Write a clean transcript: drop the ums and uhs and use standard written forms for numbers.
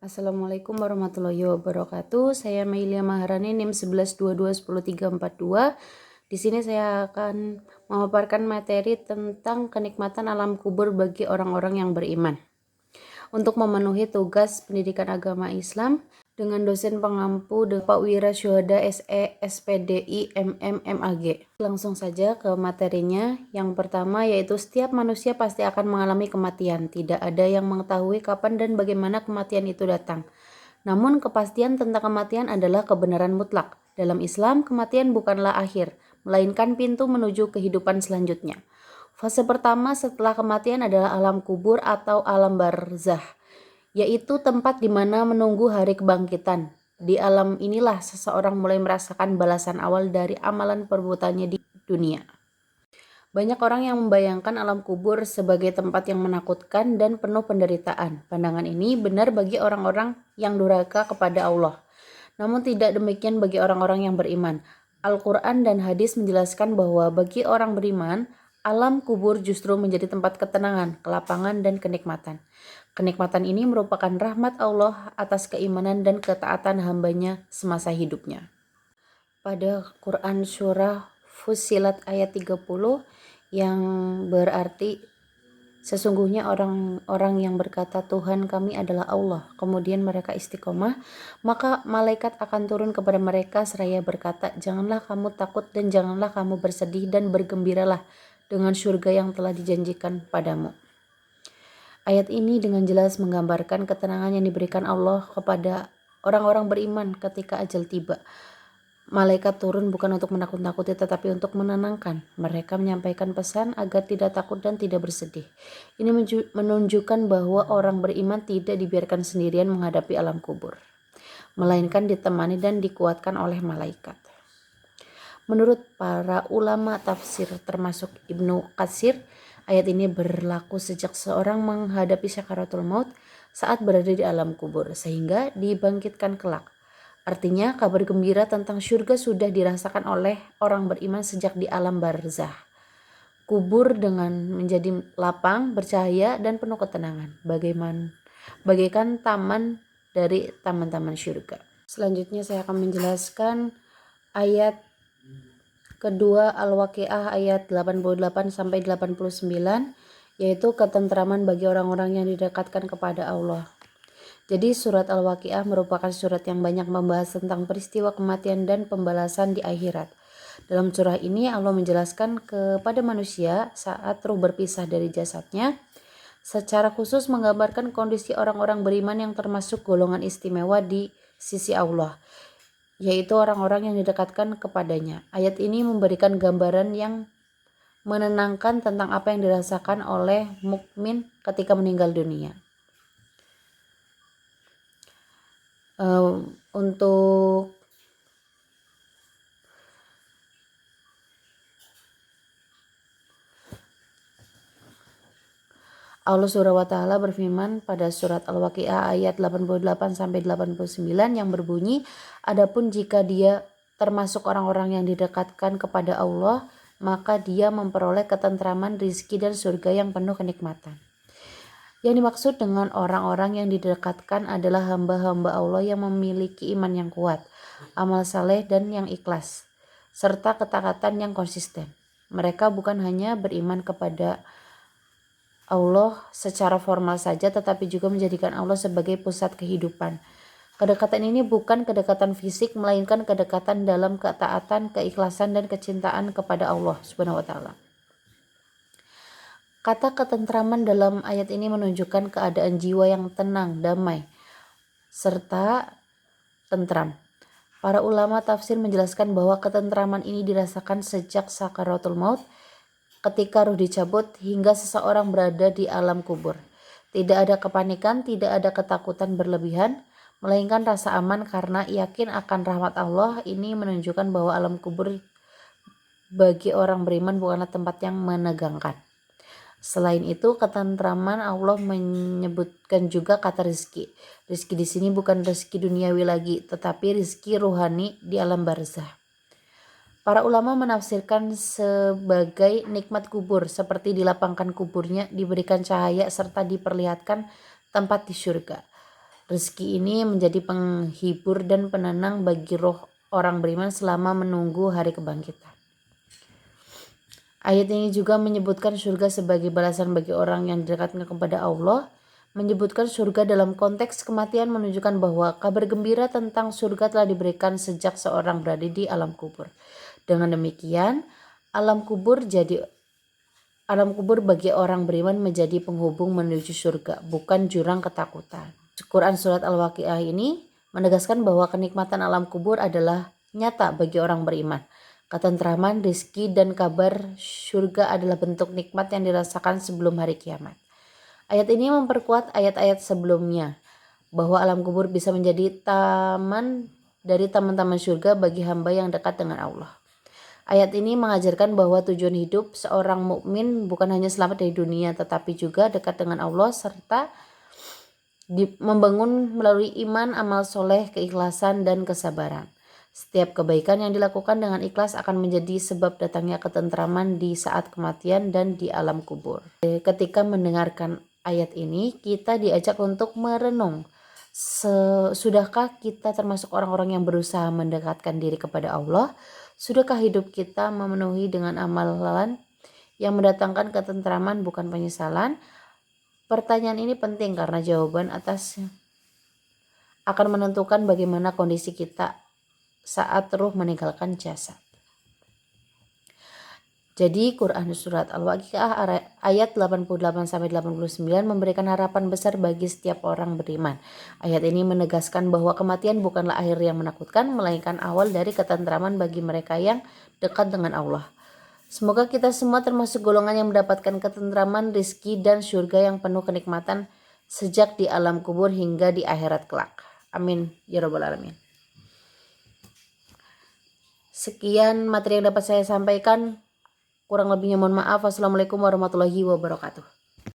Assalamualaikum warahmatullahi wabarakatuh. Saya Mailia Maharani, NIM 1122101342. Di sini saya akan memaparkan materi tentang kenikmatan alam kubur bagi orang-orang yang beriman. Untuk memenuhi tugas pendidikan agama Islam dengan dosen pengampu Pak Wira Syuhada SE SPDI MM MAG. Langsung saja ke materinya. Yang pertama yaitu setiap manusia pasti akan mengalami kematian. Tidak ada yang mengetahui kapan dan bagaimana kematian itu datang. Namun kepastian tentang kematian adalah kebenaran mutlak. Dalam Islam, kematian bukanlah akhir, melainkan pintu menuju kehidupan selanjutnya. Fase pertama setelah kematian adalah alam kubur atau alam barzah, yaitu tempat di mana menunggu hari kebangkitan. Di alam inilah seseorang mulai merasakan balasan awal dari amalan perbuatannya di dunia. Banyak orang yang membayangkan alam kubur sebagai tempat yang menakutkan dan penuh penderitaan. Pandangan ini benar bagi orang-orang yang durhaka kepada Allah. Namun tidak demikian bagi orang-orang yang beriman. Al-Quran dan hadis menjelaskan bahwa bagi orang beriman, alam kubur justru menjadi tempat ketenangan, kelapangan, dan kenikmatan. Kenikmatan ini merupakan rahmat Allah atas keimanan dan ketaatan hambanya semasa hidupnya. Pada Quran Surah Fussilat ayat 30 yang berarti sesungguhnya orang-orang yang berkata Tuhan kami adalah Allah, kemudian mereka istiqomah, maka malaikat akan turun kepada mereka seraya berkata, janganlah kamu takut dan janganlah kamu bersedih dan bergembiralah dengan surga yang telah dijanjikan padamu. Ayat ini dengan jelas menggambarkan ketenangan yang diberikan Allah kepada orang-orang beriman ketika ajal tiba. Malaikat turun bukan untuk menakut-nakuti tetapi untuk menenangkan. Mereka menyampaikan pesan agar tidak takut dan tidak bersedih. Ini menunjukkan bahwa orang beriman tidak dibiarkan sendirian menghadapi alam kubur, melainkan ditemani dan dikuatkan oleh malaikat. Menurut para ulama tafsir termasuk Ibnu Katsir, ayat ini berlaku sejak seorang menghadapi syakaratul maut saat berada di alam kubur sehingga dibangkitkan kelak. Artinya kabar gembira tentang surga sudah dirasakan oleh orang beriman sejak di alam barzah. Kubur dengan menjadi lapang, bercahaya, dan penuh ketenangan, bagaikan taman dari taman-taman surga. Selanjutnya saya akan menjelaskan ayat kedua Al-Waqiah ayat 88 sampai 89, yaitu ketentraman bagi orang-orang yang didekatkan kepada Allah. Jadi surat Al-Waqiah merupakan surat yang banyak membahas tentang peristiwa kematian dan pembalasan di akhirat. Dalam surah ini Allah menjelaskan kepada manusia saat ruh berpisah dari jasadnya, secara khusus menggambarkan kondisi orang-orang beriman yang termasuk golongan istimewa di sisi Allah, yaitu orang-orang yang didekatkan kepadanya. Ayat ini memberikan gambaran yang menenangkan tentang apa yang dirasakan oleh mukmin ketika meninggal dunia. Untuk Allah Subhanahu wa Ta'ala berfirman pada surat Al-Waqiah ayat 88 sampai 89 yang berbunyi, adapun jika dia termasuk orang-orang yang didekatkan kepada Allah, maka dia memperoleh ketentraman, rizki, dan surga yang penuh kenikmatan. Yang dimaksud dengan orang-orang yang didekatkan adalah hamba-hamba Allah yang memiliki iman yang kuat, amal saleh dan yang ikhlas, serta ketaatan yang konsisten. Mereka bukan hanya beriman kepada Allah secara formal saja, tetapi juga menjadikan Allah sebagai pusat kehidupan. Kedekatan ini bukan kedekatan fisik, melainkan kedekatan dalam ketaatan, keikhlasan, dan kecintaan kepada Allah Subhanahu wa Ta'ala. Kata ketentraman dalam ayat ini menunjukkan keadaan jiwa yang tenang, damai, serta tentram. Para ulama tafsir menjelaskan bahwa ketentraman ini dirasakan sejak sakaratul maut, ketika ruh dicabut hingga seseorang berada di alam kubur. Tidak ada kepanikan, tidak ada ketakutan berlebihan, melainkan rasa aman karena yakin akan rahmat Allah. Ini menunjukkan bahwa alam kubur bagi orang beriman bukanlah tempat yang menegangkan. Selain itu, ketentraman Allah menyebutkan juga kata rezeki. Rezeki di sini bukan rezeki duniawi lagi, tetapi rezeki rohani di alam barzah. Para ulama menafsirkan sebagai nikmat kubur, seperti dilapangkan kuburnya, diberikan cahaya serta diperlihatkan tempat di surga. Rezeki ini menjadi penghibur dan penenang bagi roh orang beriman selama menunggu hari kebangkitan. Ayat ini juga menyebutkan surga sebagai balasan bagi orang yang didekatkan kepada Allah. Menyebutkan surga dalam konteks kematian menunjukkan bahwa kabar gembira tentang surga telah diberikan sejak seorang berada di alam kubur. Dengan demikian, alam kubur bagi orang beriman menjadi penghubung menuju surga, bukan jurang ketakutan. Quran Surat Al-Waqiah ini menegaskan bahwa kenikmatan alam kubur adalah nyata bagi orang beriman. Ketentraman, rizki, dan kabar surga adalah bentuk nikmat yang dirasakan sebelum hari kiamat. Ayat ini memperkuat ayat-ayat sebelumnya, bahwa alam kubur bisa menjadi taman dari taman-taman surga bagi hamba yang dekat dengan Allah. Ayat ini mengajarkan bahwa tujuan hidup seorang mukmin bukan hanya selamat dari dunia, tetapi juga dekat dengan Allah serta membangun melalui iman, amal soleh, keikhlasan, dan kesabaran. Setiap kebaikan yang dilakukan dengan ikhlas akan menjadi sebab datangnya ketentraman di saat kematian dan di alam kubur. Ketika mendengarkan ayat ini, kita diajak untuk merenung. Sudahkah kita termasuk orang-orang yang berusaha mendekatkan diri kepada Allah? Sudahkah hidup kita memenuhi dengan amalan yang mendatangkan ketentraman bukan penyesalan? Pertanyaan ini penting karena jawaban atasnya akan menentukan bagaimana kondisi kita saat ruh meninggalkan jasad. Jadi Quran Surat Al-Waqiah ayat 88-89 memberikan harapan besar bagi setiap orang beriman. Ayat ini menegaskan bahwa kematian bukanlah akhir yang menakutkan, melainkan awal dari ketentraman bagi mereka yang dekat dengan Allah. Semoga kita semua termasuk golongan yang mendapatkan ketentraman, rizki, dan surga yang penuh kenikmatan sejak di alam kubur hingga di akhirat kelak. Amin ya rabbal alamin. Sekian materi yang dapat saya sampaikan. Kurang lebihnya mohon maaf. Wassalamualaikum warahmatullahi wabarakatuh.